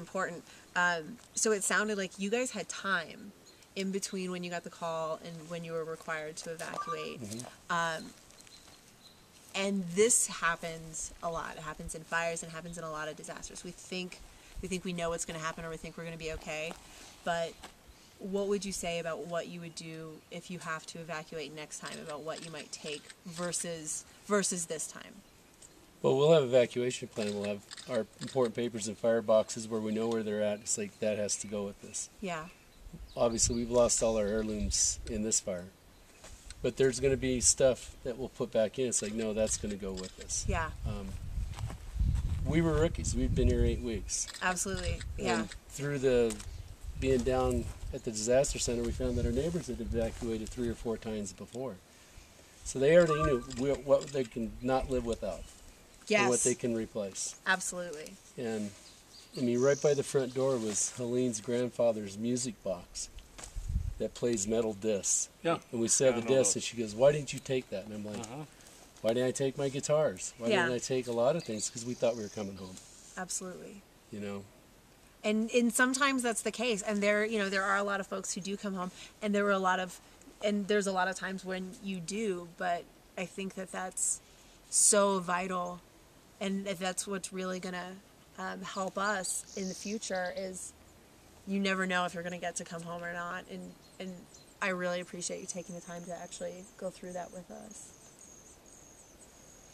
important. So it sounded like you guys had time in between when you got the call and when you were required to evacuate. And this happens a lot. It happens in fires and happens in a lot of disasters. We think we know what's going to happen, or we think we're going to be okay. But what would you say about what you would do if you have to evacuate next time, about what you might take versus this time? Well, we'll have an evacuation plan. We'll have our important papers in fire boxes where we know where they're at. It's like that has to go with this. Yeah. Obviously, we've lost all our heirlooms in this fire. But there's going to be stuff that we'll put back in. It's like, no, that's going to go with us. Yeah. We were rookies. We've been here 8 weeks. Absolutely. Yeah. And through being down at the disaster center, we found that our neighbors had evacuated 3 or 4 times before. So they already knew what they can not live without. Yes. And what they can replace. Absolutely. And, I mean, right by the front door was Helene's grandfather's music box that plays metal discs. Yeah. And we saw the discs, and she goes, "Why didn't you take that?" And I'm like, "Why didn't I take my guitars? Why didn't I take a lot of things?" Because we thought we were coming home. Absolutely. You know? And sometimes that's the case. And there are a lot of folks who do come home, and there's a lot of times when you do, but I think that's so vital, and if that's what's really going to help us in the future is you never know if you're going to get to come home or not. And I really appreciate you taking the time to actually go through that with us.